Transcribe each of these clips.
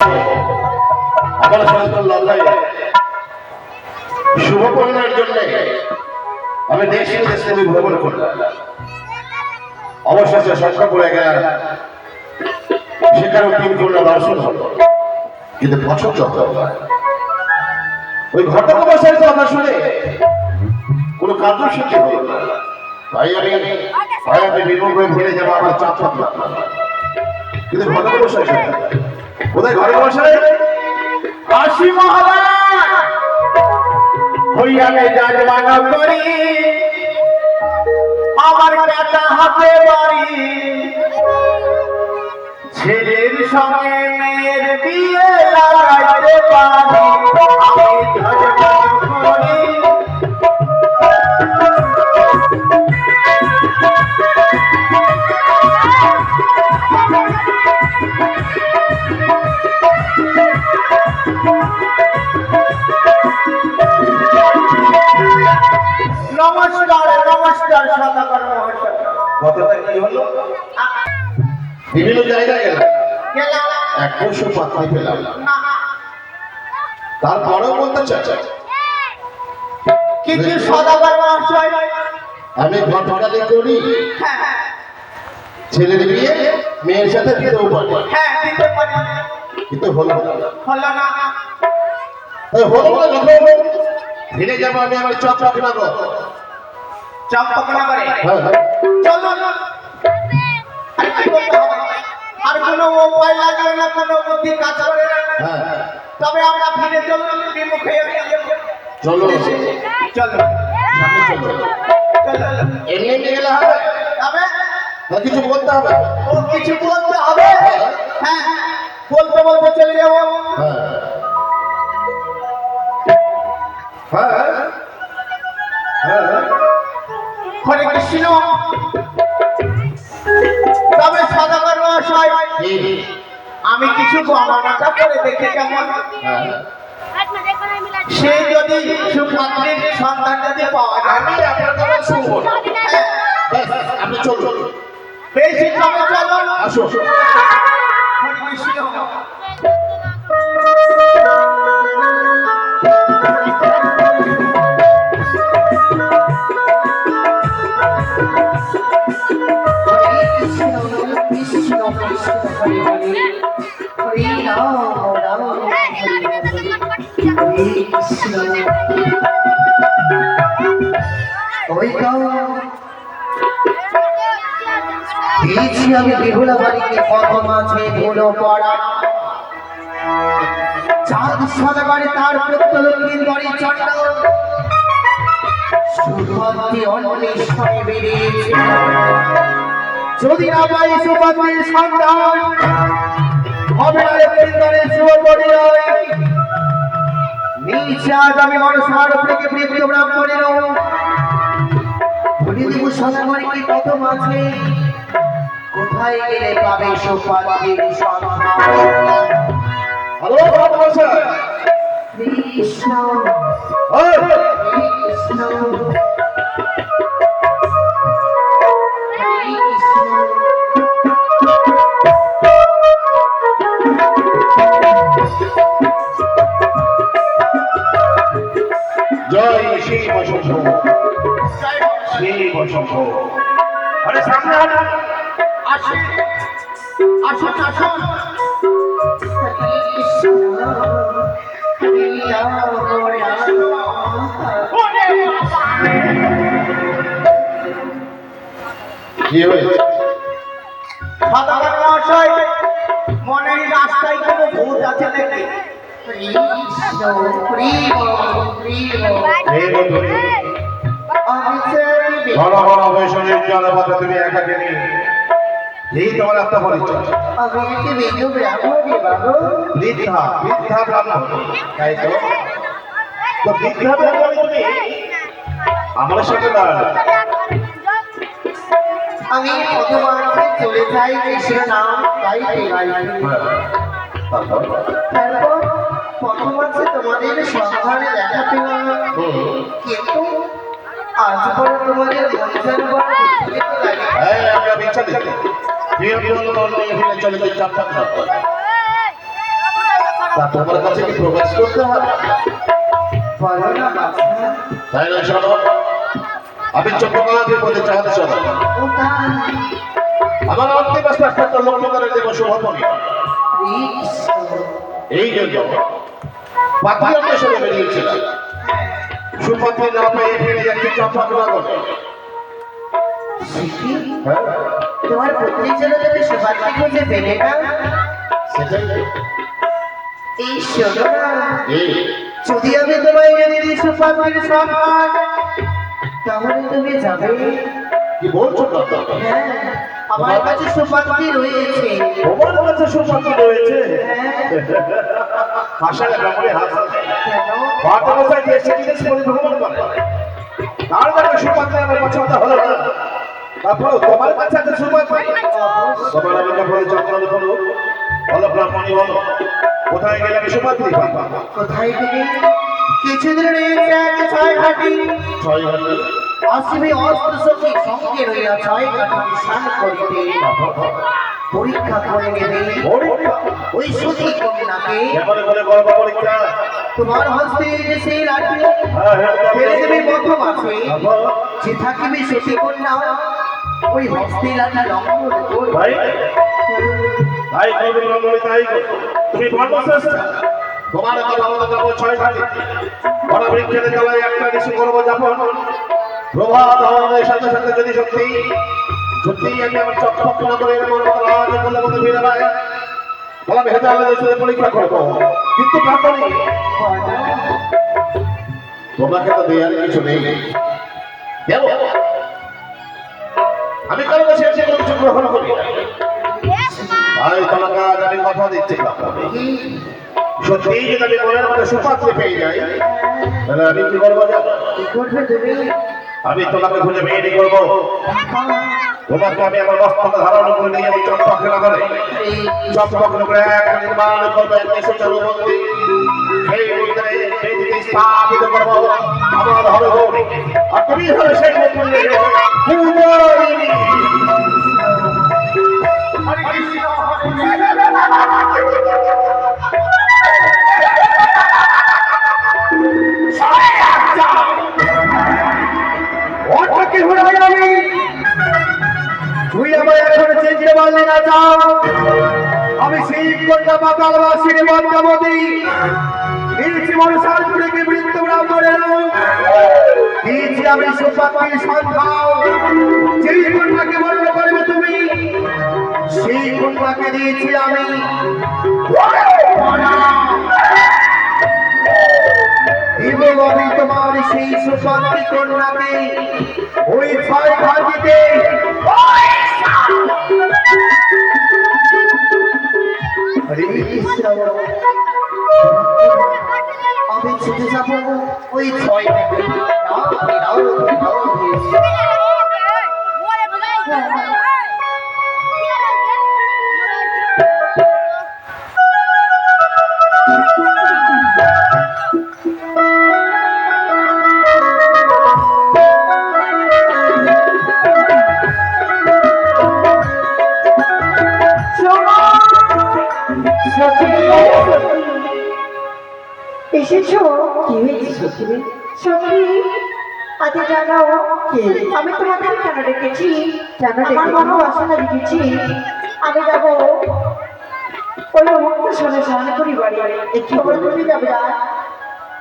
আমার সন্তান লজ্জায় শুভ পরিণয়ের জন্য আমি দেশে দেশে ভ্রমণ করলাম। অবশেষে সংখ্যাপুরে গেলাম, সেখানেও তিন কন্যা দর্শন হল, কিন্তু পছন্দ হল না। ওই ঘটক মশাইয়ের কথা শুনে কোনো কার্যসূচি হল না। তাই আমি বিমুখ হয়ে ভুলে যাবো, আমার চাপ থাকলাম। কিন্তু ঘটক মশাই কোথায়? ঘটক মশাই আসি মহারাজ হইয়ালে যাজমানা করি, আমার কাটা হাতে বাড়ি, ছেলের সঙ্গে মেয়ের বিয়ে লাগাইতে পারি, আমি যাজমানা করি। নমস্কার নমস্কার সদাগর মহাশয়। কথাটা কি হলো? বিভিন্ন জায়গায় গেলাম, এক পশু পাত্তাই পেলাম না। তারপরেও বলতে চাচা কিছু সদাগর মহাশয়, আমি ঘটকালি করি, ছেলের বিয়ে মেয়ের সাথে দিতেও পারি, হ্যাঁ দিতে পারি, কিন্তু হলো না। হলো না। হলো না যখন ফিরে যাবো আমি আমার চপ রাখবো। চম্পকনা করে হ্যাঁ চলো। আর কি করতে হবে? আর কোনো উপায় লাগবে না, কোনো বুদ্ধি কাজ করে না। হ্যাঁ, তবে আমরা ফিরে চলো, বিমুখে চলো চলো সামনে চলো। চলো। এমনি এমনি গেলে হবে তবে না, কিছু বলতে হবে। ও কিছু বলতে হবে। হ্যাঁ বলতে বলতে চলে যাবো। হ্যাঁ হ্যাঁ হ্যাঁ। হরে কৃষ্ণ। তবে সদাগর মহাশয়, আমি কিছু গণনাটা করে দেখে কেমন, সে যদি সুপাত্রীর সন্তান যদি পাওয়া যায়, আমি আপনার কথা শুনবো না। আপনি চলুন, বেশি তবে চলো। আসো। হরে কৃষ্ণ। আমি বিহুলা বাড়িতে কত মাঝে ধুলো পড়া, চাঁদ সদাগরে তার প্রত্যলক্ষীর বাড়ি চন্ড, সুভদ্রী অন্বেষণে বেরিয়েছে। যদি না পাই সুভদ্রীর সন্তান, হবে না বৃন্দারে শুভ পরিণয়। নিচে আজ আমি মনসার থেকে বৃদ্ধ ব্রাহ্মণের বলি দেব সদাগরে কি কত মাঝে, কোথায় গেলে পাবে সুপাত্রীর সন্তান। হ্যালো মশাই। কৃষ্ণ কৃষ্ণ জয় শ্রী বসন্ত, শ্রী বসন্ত। আরে সামনে আসুন। আসুন আসুন আসুন। কি হয়েছে? সদাগর মহাশয়, মনের রাস্তায় কোনো ভূত আছে নাকি? এই বন্ধু, ঘন ঘন বৈষয়িক জনপথে তুমি একাকে নিয়ে, এই তোমার একটা পরিচয়। বৃদ্ধা বৃদ্ধা ব্রাহ্মণ, তাই তো? তো বৃদ্ধা ব্রাহ্মণ তুমি আমার সাথে দাঁড়ালে। আমি প্রথমবার চলে যাই কৃষ্ণ নাম গাইতে গাইতে, তারপর প্রথম আছে তোমাদের সন্ধানে দেখা পেলাম, কিন্তু আজ পরে তোমাদের মঞ্চের উপর আমরা বিচ্ছেদ চলে যাই চাপ থাকতে তা তোমার কাছে কি প্রকাশ করতে হবে? বলো না বাছা। তাই না শোনো, আমি চক্রবর্তীর মধ্যে চাহাতে চলো। ও তা আমার অন্তিম একটা লক্ষ্য করে দেবো শুভমণি। কৃষ্ণ। এই জন্য পাখি অন্বেষণে বেরিয়েছিলাম। সুপাত্রী না পেয়ে ফিরে যাচ্ছে চম্পকনগরে। শিখি হ্যাঁ, তোমার পত্নী ছিল যদি সুপাত্রী খুঁজে পেলে না। সেটাই তো। এই শোনো না, এই যদি আমি তোমায় এনে দিই সুপাত্রীর সম্মান, তাহলে তুমি যাবে? কি বলছো দাদা? হ্যাঁ, আমার কাছে সুপাত্রী রয়েছে। তোমার কাছে সুপাত্রী রয়েছে? হ্যাঁ, হাসালে ব্রাহ্মণে হাসা কেন? বাতাবস্থায় দেশে বিদেশ পরিভ্রমণ করে। তার মানে সুপাত্রী আমার পছন্দ হলো না। তারপরে তোমার কাছে আছে সুপাত্রী। তোমার আমি কাপড়ে চক্রান্ত করো। বলো ব্রাহ্মণী বলো, কোথায় গেলে আমি সুপাত্রী পাবো? কোথায় গেলে? কিছুদিন রয়েছে এক ছয় ঘাটি, ছয় ঘন্টা। আসিবে অস্ত্র সখী সঙ্গে রইয়া ছয় ঘাটি স্নান করিতে। পরীক্ষা করে নেবে ওই সতী কন্যাকে। এমন করে গর্ব পরীক্ষা। তোমার হস্তে যে সেই লাঠি ফেলে দেবে প্রথম আছে, যে থাকিবে সতী কন্যা ওই হস্তে লাঠি লঙ্ঘন করবে। ভাই তাই করবে ব্রাহ্মণী, তাই করবে। তুমি বর্ণশ্রেষ্ঠ। তোমার কথা বলা যাবো ছয় ঘাটি। বড় বৃক্ষের তলায় একটা ঋষি করবো যাপন। প্রভাত হওয়ার সাথে সাথে যদি সত্যি আমি আমার চকচক না করে রাজ বলে বলে ফিরে পাই, তাহলে আমি হেঁটে আলাদা সাথে পরীক্ষা করবো। কিন্তু ব্রাহ্মণী, তোমাকে তো দেয়ার কিছু নেই। দেব আমি কারো কাছে এসে কোনো কিছু গ্রহণ করি না। ভাই তোমাকে আজ আমি কথা দিচ্ছি ব্রাহ্মণী, সত্যিই যদি আমি মনের মধ্যে সুপাত্রী পেয়ে যাই, তাহলে আমি কি করবো জানো? কি করবে তুমি? আমি তোমাকে খুঁজে বেরিয়ে করবো। তোমাকে আমি আমার মস্তকে ধারণ করে নিয়ে আমি চম্পক নগরে এক নির্মাণ করবো, এক দেশে চলবন্দি। সেই মন্দিরে বেদিতে স্থাপিত করবো আমার হবে গৌরী, আর তুমি হবে সেই মন্দিরে কুমারিনী। হরে কৃষ্ণ, ওটাকে ঘুরাই আমি, তুই আমায় এখন চিনতে পারলি না? যাও, আমি সেই কন্যা পাতালবাসীর বন্দামতি দিয়েছি মনসার পুরীকে বৃত্ত ব্রাহ্মণের, দিয়েছি আমি সুপাত্রীর সন্ধান। যেই কন্যাকে বর্ণ করবে তুমি, সেই কন্যাকে দিয়েছি আমি। দিব আমি তোমার সেই সুপাত্রী কন্যাকে ওই ছয় ঘাটিতে। হরে কৃষ্ণ, আমি ছুটে যাব ওই ছয় ঘাটে। এসেছো? কি হয়েছে সখী? সখী, আজ জানাও কে আমি তোমাদের কেন ডেকেছি? আমার মনে বাসনা রেখেছি আমি যাব ওই মুক্ত শুনে স্নান করি বাড়ি। একটু করে তুমি যাবে আর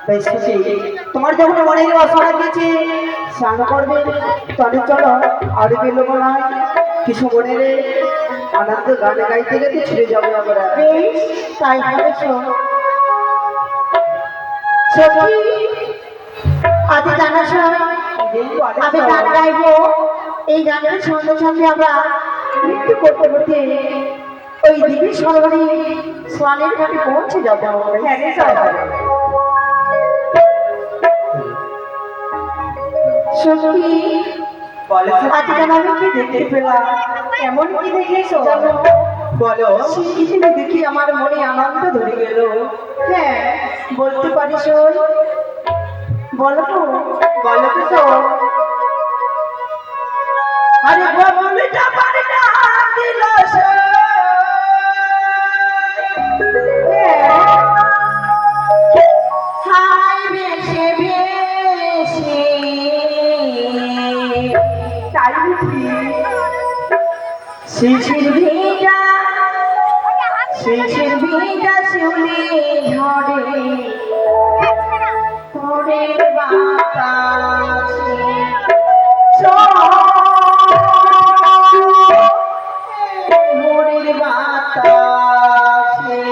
বেশ খুশি। তোমার যখন মনের বাসনা দিয়েছে স্নান করবে, তবে চলো আর বেলো না কিছু মনে রে আনন্দ গান গাইতে গাইতে ছেড়ে যাবো আমরা। বেশ তাই হবে। সখী, আজ জানাস আমি গান গাইবো। এই গানের সঙ্গে সঙ্গে আমরা নৃত্য করতে করতে ওই দিঘির সরবরি স্নানের ঘাটে পৌঁছে যাবো। সখী, আজ কেন আমি কি দেখতে পেলাম? এমন কি দেখেছো জানো? বলো। সেই দেখি আমার মনে আনন্দ ধরে গেল। হ্যাঁ, বলতে পারিস? বলো তো, বলো তো। আরে বলটা পারি না দিল হাই ভেসে ভেসে তাই বুঝলি শিশির ভিজা শিউলি ঝড়ে ভোরের বাতাসে ভোরের বাতাসে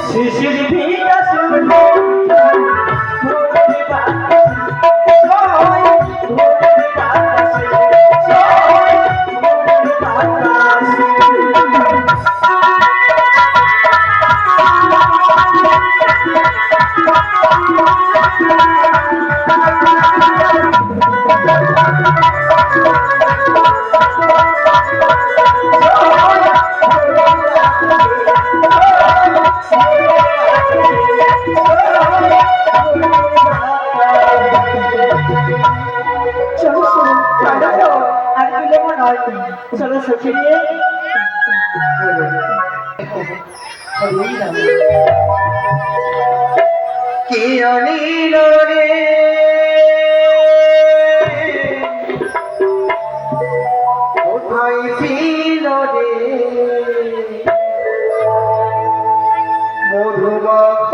শিশির ভিজা চলো সখী নিয়ে কি অনিল রে কোথায় ছিল রে মধুমত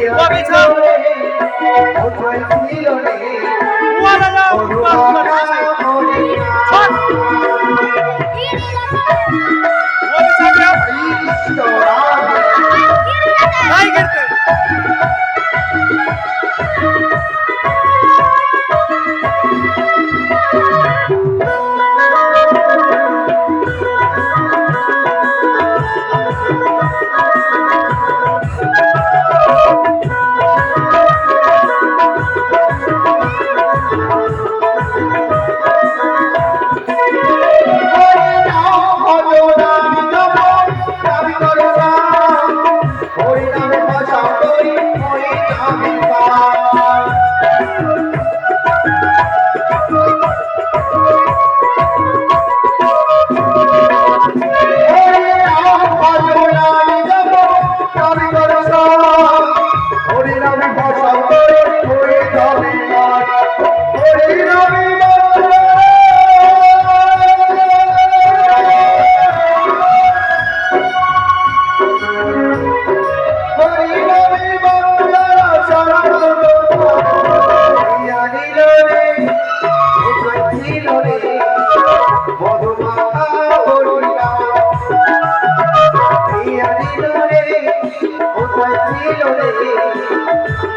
What is that?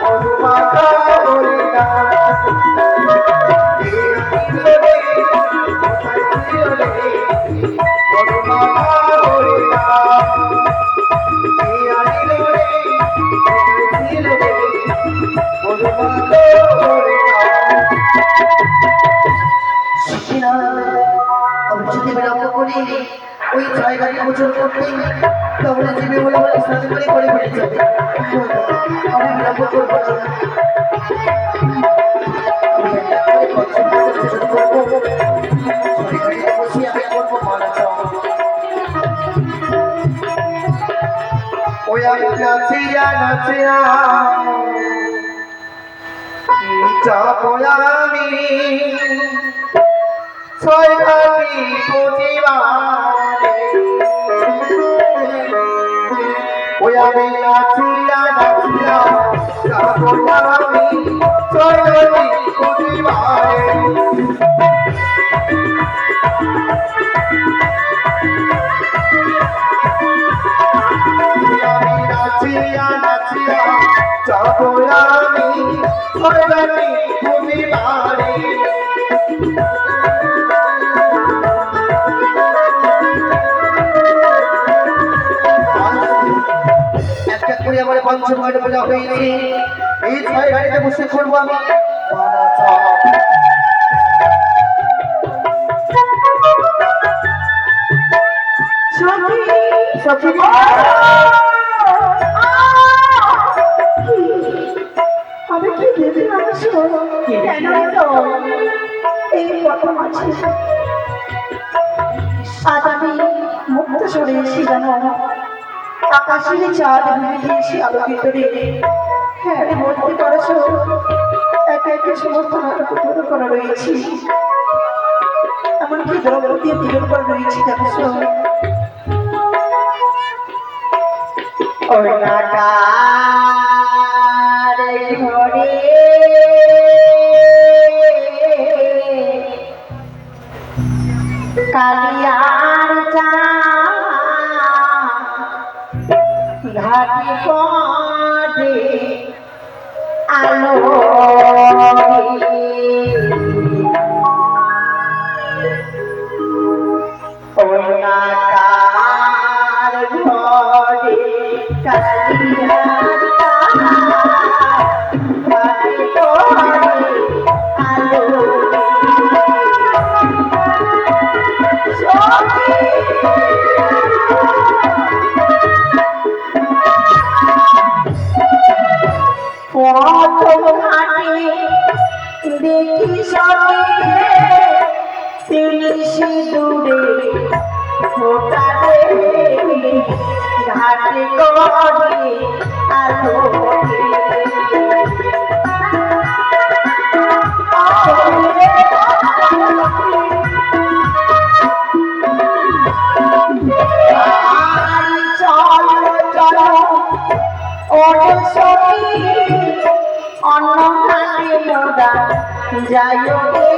মধুমাখা হরিণা কে আনিল রে কোথায় ছিল রে মধুমাখা হরিণা কে আনিল রে কোথায় ছিল রে মধুমাখা হরিণা। সখীরা, আমি যদি বিলম্ব করি ওই জায়গাকে গোচর করতে, তাহলে জীবে বলে বলে স্নান করে করে ফেলে যাবে। আমি বিলম্ব করবো না। আমি একটা করে পঞ্চমীর গোচর করবো। সবাই গাড়িতে বসে আমি করবো মারা যাও। ওই আমি নাচিয়া নাচিয়া যাবো আমি ছয় ঘাটি প্রতিবারে ওই আমি নাচিয়া নাচিয়া যাবো আমি ছয় ঘাটি প্রতিবারে আমি নাচিয়া নাচিয়া যাবো আমি ছয় ঘাটি প্রতিবারে একটা করে আমার পঞ্চম ঘাট পূজা হয়েছে। এই ছয় গাড়িতে বসে করবো আমি মারা যাও। সখী আমি কি দেবী মানুষ কেন এলো? এই প্রথম আছে আজ আমি মুক্ত সরে এসে জানো আকাশের চাঁদ ঘুরে দিয়েছি আলোকিত রে। হ্যাঁ বলতে পারছো একে একে সমস্ত নাটক পুরো করা রয়েছে, এমনকি দ্রৌপদী পূরণ করা রয়েছে জানো। ওই নাটার ঘরে কালিয়ার চা ঘাটি পড়ে আলো ওই নাটার ঘরে কালিয়ার চা ঘাটি পড়ে আলো দেখি সঙ্গে তিনি সিঁদুরে ফোটালে ঘাটে করে আলো চলো চলো ওরে সখী অন্য ঘাটে মোরা যাইও রে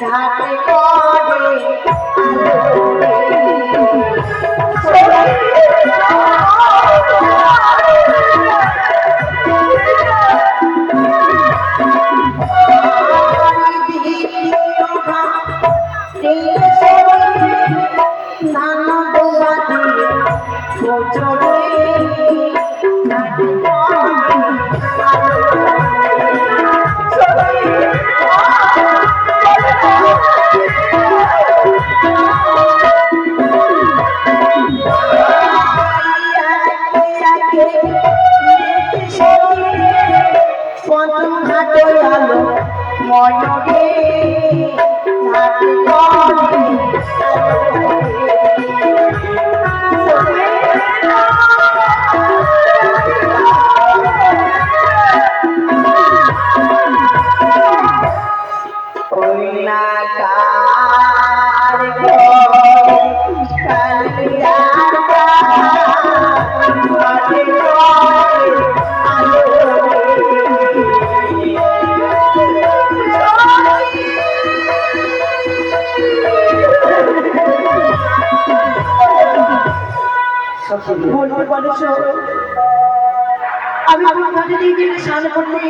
ঘাটে করে ময়ূরে ঘাটে করে ওই নাটার ঘরে কালিয়ার চা ঘাটে করে আলো বলতে পারছো আমি কোন ঘাটে দিয়ে গিয়ে স্নান করলে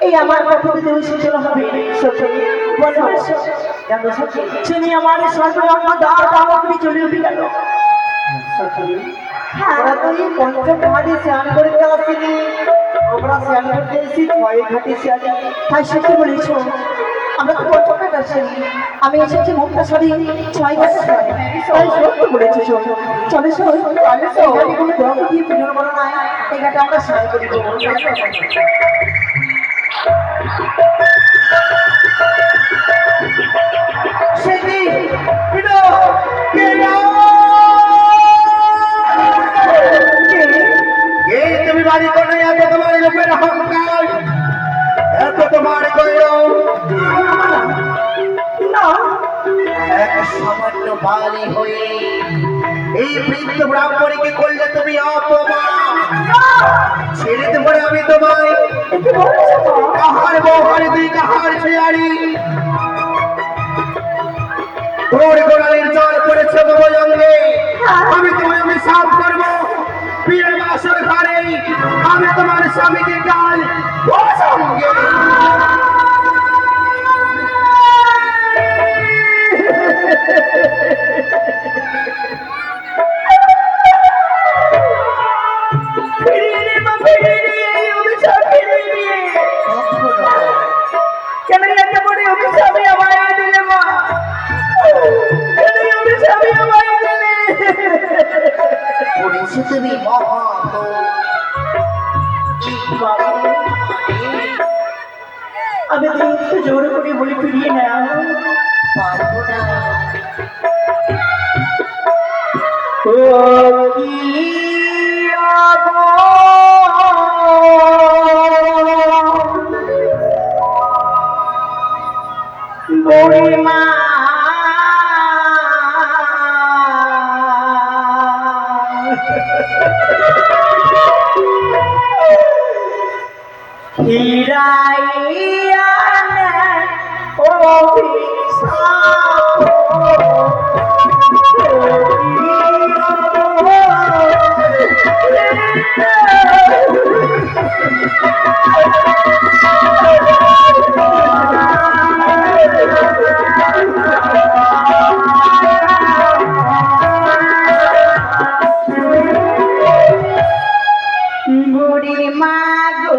এই আমার কথাতে তুমি সুচল হবে সত্যি বলো জানো সত্যি শুনি আমার সর্বঙ্গ দাঁড় দাঁড় করে চলে উঠে গেল হ্যাঁ তো এই পঞ্চম ঘাটে স্নান করতে আসিনি, আমরা স্নান করতে এসেছি ছয় ঘাটে স্নানে। তাই সত্যি বলেছ আমরা তো পঞ্চমটা আসিনি, আমি এসেছি মুখটা সরি ছয় ঘাটে তাই সত্যি বলেছি শোন চলে শোন আমি তো এই ঘাটে কোনো দরকার দিয়ে পুজোর বলা নাই এই ঘাটে আমরা স্নান করি সেটি বিনো কে এই তুমি বাড়ি করে এত তোমার লোকের অহংকার, এত তোমার গৌরব না এক সামান্য বালি হয়ে এই বৃদ্ধ ব্রাহ্মণীকে করলে তুমি অপমান। ছেড়ে দেবো না আমি তোমায়, কাহার বহারে তুই কাহার ছেয়ারি, তোর গোড়ালির জল পড়েছে বজঙ্গে, আমি তোমায় আমি সাফ করবো পীরের বাসর ঘরে, আমি তোমার স্বামীকে গাল বজঙ্গে। কেন এত বড় অভিশাপে আমায় দিলে মা কেন এই অভিশাপে আমায় দিলে করেছো তুমি মহাপাপ। আমি তো একটু জোর করে বলে ফিরিয়ে না পারবো না। ও কি বুড়িমা হিরাইয়া ও বুড়িমা গো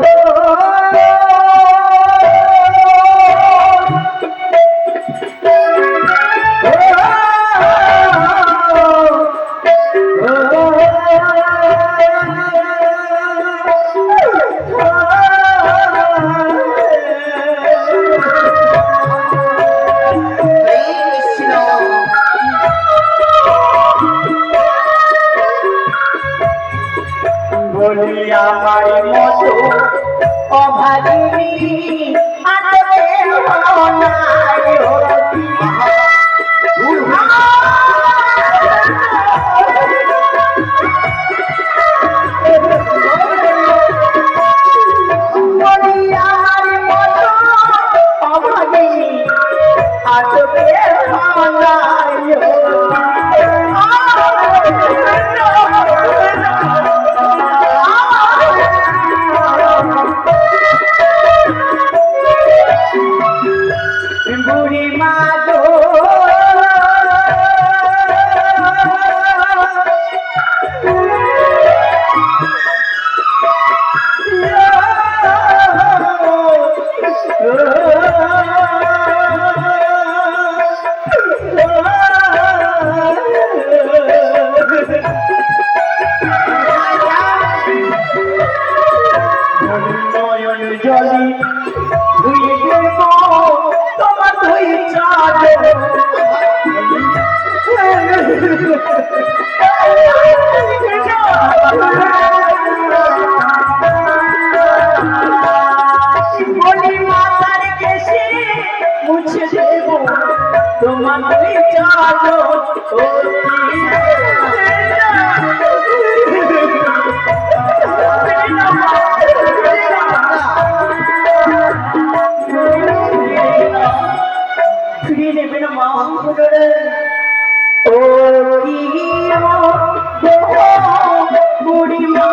বলি আমার মতো অভাগিনী আনতে নাই হতি বলি আমার মতো অভাগিনী আনতে নাই বুড়ি মা গো নয়ন জলি ধুয়ে দেব তোমার দুই চাঁদ বলি মাতার কেশে মুছে দেব তোমার দুই চাঁদ ফিরিয়ে নেবে না মা ও কি বুড়ি মা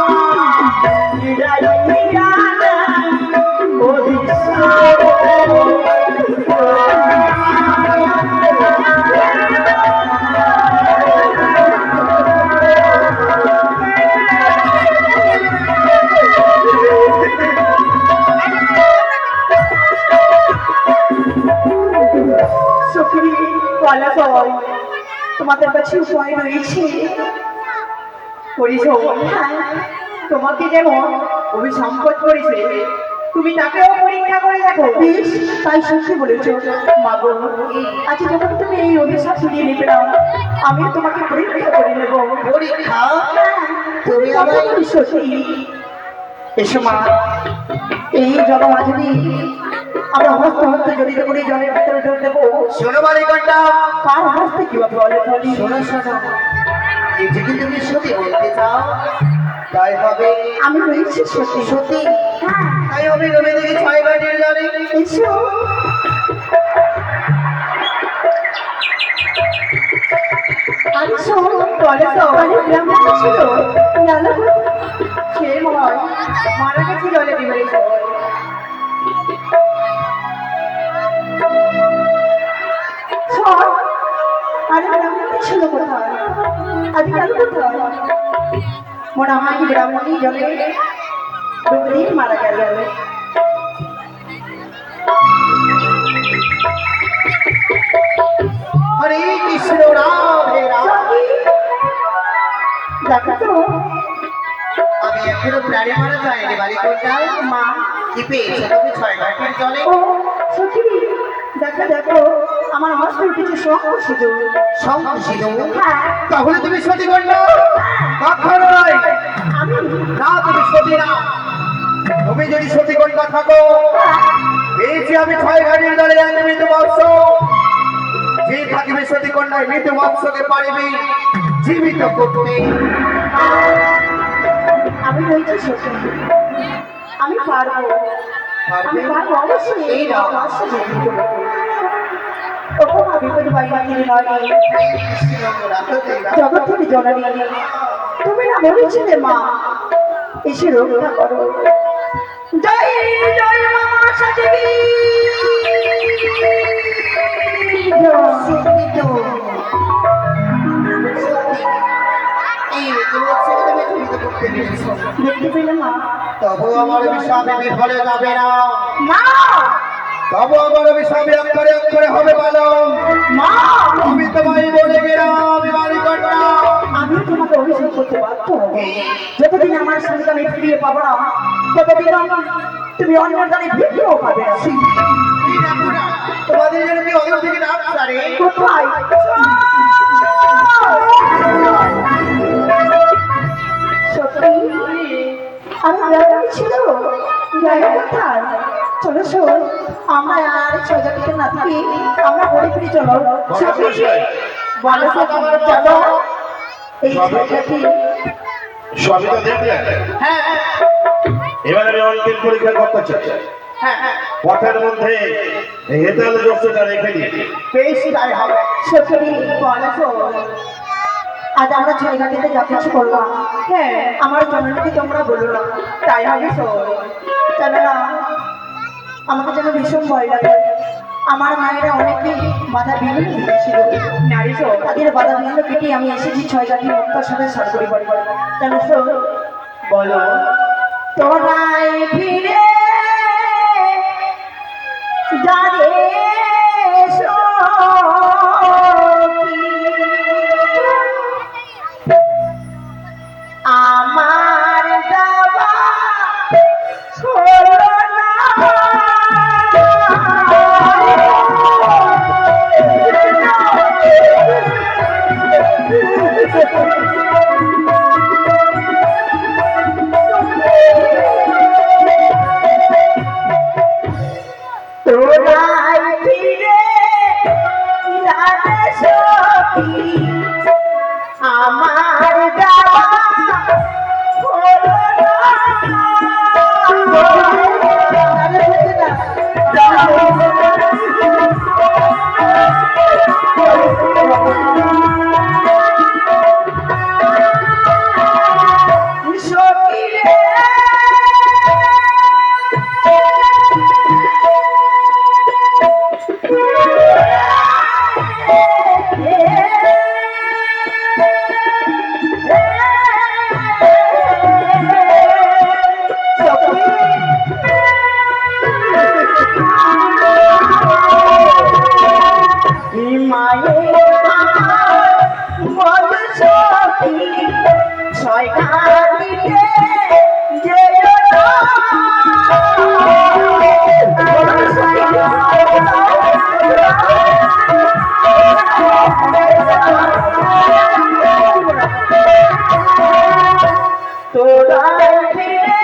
তোমাদের কাছে উপায় রয়েছে। করিছো হ্যাঁ, তোমাকে যেমন অভিসম্পদ করেছে, তুমি তাকেও পরীক্ষা করে দেখো। বেশ, তাই সত্যি বলেছ। মা গো, আজ যখন তুমি এই অভিশাপ শুনিয়ে নেবে না, আমি তোমাকে পরীক্ষা করে নেব। পরীক্ষা তুমি তুমি আমার আমায় সত্যি। এসো মা, এই জলমাঝুরি আমরা হস্ত হস্ত জড়িত করে জলের ভিতরে ঢোক দেবো। শোনো বালিকন্যা, কার হস্তে কিভাবে বলে বলি? শোনো শোনো, এই যে কি তুমি সত্যি বলতে চাও তাই হবে। আমি রয়েছি সত্যি। সত্যি হ্যাঁ, তাই হবে, রবি দেখি 6 বাটির জলে এসো। আরে শোন, বলে তো অনেক গ্রামে ছিল লালা সে মনে মারা গেছে জলে দিবে। শোন, আরে গ্রামে ছিল কোথায়? আজকাল কোথায়? মনে হয় ব্রাহ্মণী জলে ডুব দিয়ে মারা গেল। হরে কৃষ্ণ রাধে রাধে। দেখো তো আমি এখনো প্রাণে মারা যায়নি বালিকন্যা। মা, কি পেয়েছো তুমি 6 বাটির জলে? ও সত্যি, দেখো দেখো আমার হস্তে উঠেছে শঙ্খ সিঁদুর। সংকুশিত হ্যাঁ, তাহলে তুমি সতী কন্যা? কখনো নয়, আমি না তুমি সতী না। তুমি যদি সতী কন্যা থাকো, পেয়েছি আমি 6 ঘাটের জলে এক মৃত মৎস্য। যে থাকিবে সতী কন্যায় মৃত মৎস্যকে পারিবে জীবিত করতে। আমি রয়েছি সত্যি, আমি পারবো। আমি পারবো অবশ্যই। এই নাও। অবশ্যই। ওগো মা বিপদ বাইবাতিল নয়, কৃষ্ণ রাধে রাধে। জগৎ থেকে জননী, তুমি না বলেছিলে মা, এসে রক্ষা করো। জয় জয় মা সতী। সত্যি তো, সত্যি এই মৃত্যুবৎসরে তুমি জীবিত করতে পেরেছো। দেখতে পেলে মা? তবু আমার অভিশাপে বিফলে যাবে না। মা, তবু আমার অভিশাপে অক্ষরে অক্ষরে হবে পালন। মা, আমি তোমায় বলে গেলাম আমি বালিকন্যা। আমি তোমাকে অভিশাপ করতে বাধ্য হবো। যতদিন আমার সন্তান ফিরিয়ে পাবো না, ততদিন তুমি অন্যের দ্বারে ফিরিয়েও পাবে না। এই দেখো না, তোমাদের জন্য কি অদূর থেকে ডাক ছাড়ে। কোথায়? সত্যি আমি গ্রামে ছিল, গ্রামে কোথায়? চলো শোন, আমরা আর সজাগিতে না থাকি, আমরা ঘুরে ফিরে চলো। সত্যি বলো তো, চলো এই জায়গাটি। সবই তো দেখলেন। হ্যাঁ এবার আমি অঙ্কের পরীক্ষা করতে চাই। হ্যাঁ হ্যাঁ, পথের মধ্যে এই হেতাল জোসটা রেখে দিয়ে বেশ তাই হবে। সত্যি বলো তো, আজ আমরা ছয় ঘাটিতে যা কিছু করলাম, হ্যাঁ আমার জননীকে তোমরা বলো না, তাই হবে শোন। কেন না আমাকে যেন ভীষণ ভয় লাগে। আমার মায়েরা অনেকেই বাধা বিঘ্ন দিয়েছিল, নারী শোন, তাদের বাধা বিঘ্ন কেটে আমি এসেছি ছয় ঘাটি মুক্তার সাথে সরকারি বাড়ি। কেন শোন, বলো। তোরাই ফিরে যারে আমার দেওয়া হলো না। তোরাই ফিরে যারে সখী, আমার দেওয়া হলো না। ছয়টা দিকে যেও না। তোরা ফিরে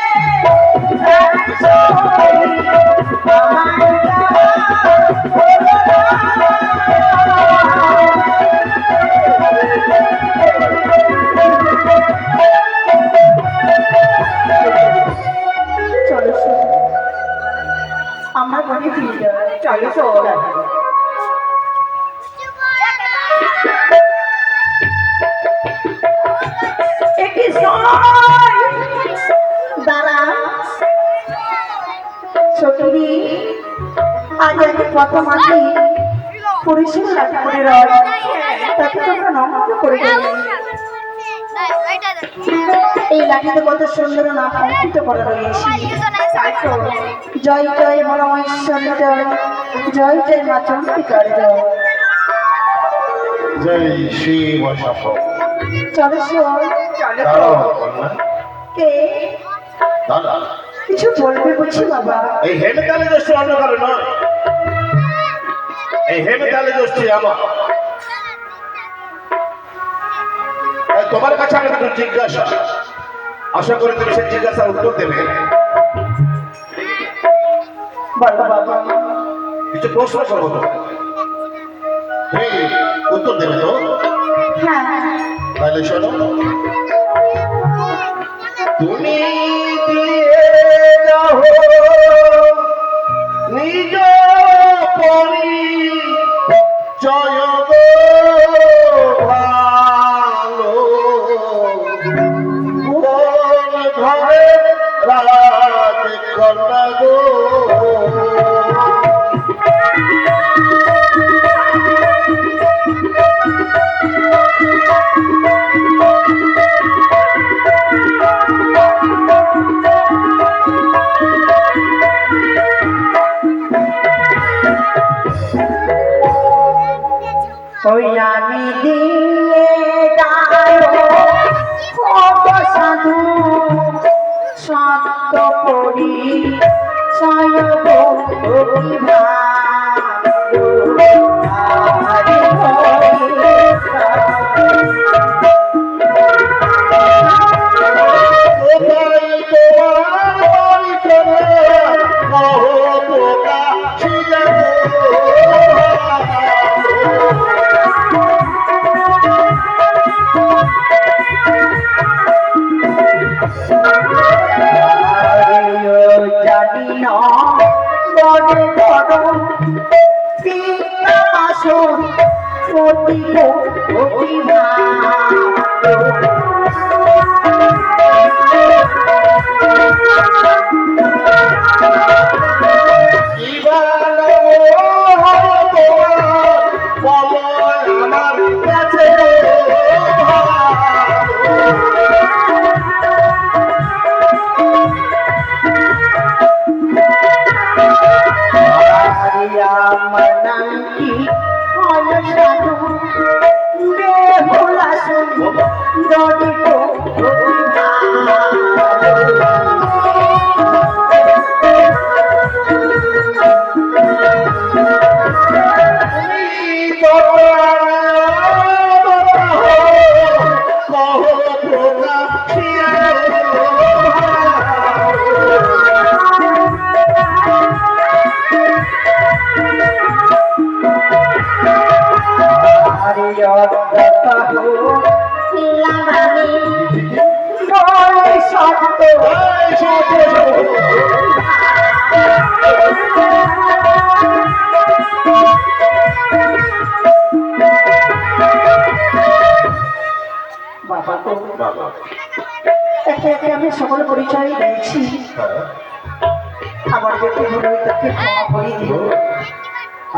চলো শোন, আমার মনে ফিরে যাবে। চলো শোন। একটি দাঁড়া সখী, আজ আমি প্রথম আসি পরিষেবা লাঠি করে রয়, তাকে তোমরা নমস্কার করে দেবে। এই লাঠিতে কত সুন্দর নাম অঙ্কিত করা রয়েছে। জয় জয় মনমশ্বর জয়, জয় জয় মা চন্দ্রিকার জয়। জয় শিব সফল। চলো শোন। দাঁড়াও কন্যা, কে দাঁড়া। কিছু বলবে বুঝি বাবা? এই হেমে তালে দোষটি অন্য কারো নয়, এই হেমে তালে দোষটি আমার। তাই তোমার কাছে আমি একটু জিজ্ঞাসা, আশা করি তুমি সেই জিজ্ঞাসার উত্তর দেবে। বলো বাবা। কিছু প্রশ্ন করবো তো, তুমি উত্তর দেবে তো? হ্যাঁ। তাহলে শোনো, তুমি দিয়ে যাও নিজ পরিচয় গো ভালো, কোন ঘরে রাজ কন্যা গো। ওই আমি দিয়ে যাও কত সাধু সত্য করি সয়ব অভিভা জানি না বড় বড় আসন প্রতিভ অভিভা মনাঙ্কি হয় সাধু বেহুলা শুন দরিত একে একে আমি সকল পরিচয় দিয়েছি। আমার যদি ভুল হয় তাকে ক্ষমা করে দিও।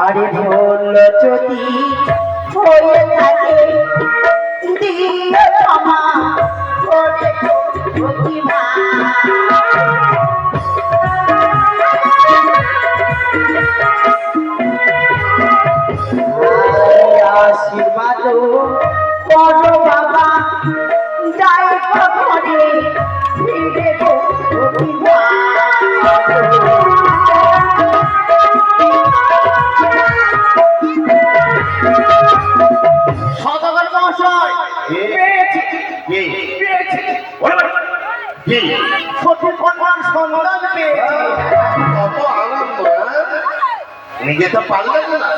আরে ভুল যদি হয়ে থাকে দিও ক্ষমা করে প্রতিভা আশীর্বাদ করো বাবা যাই ঘরে ফিরে গো সদাগর মহাশয় পেয়েছি পেয়েছি সঠিক কন্যার সন্ধান পেয়েছি। কত আনন্দ! নিজে তো পারলেন না,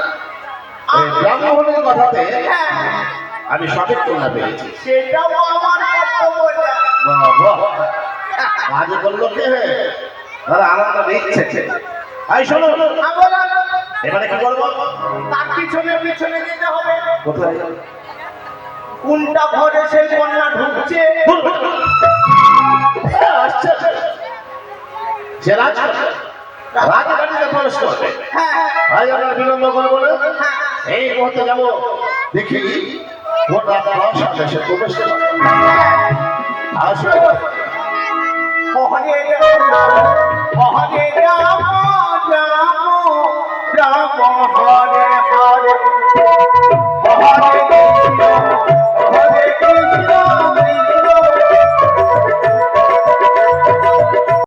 এই ব্রাহ্মণের কথাতে আমি সঠিক কন্যা পেয়েছি। সেটাও আমার কর্তব্য। আগে বললো কে তারা আনন্দ নিচ্ছে। আই শোনো, এবারে কি করবো? তার পিছনে পিছনে যেতে হবে। কোথায়? কোনটা ঘরে সেই কন্যা ঢুকছে আসছে সে রাজবাড়িতে প্রবেশ করবে। ভাই আমরা বিলম্ব করবো না, এই মুহূর্তে যাবো দেখি কোনটা প্রাসাদে সে প্রবেশ করে। আসবে হরে হরে রাম রাম রাম হরে হরে হরে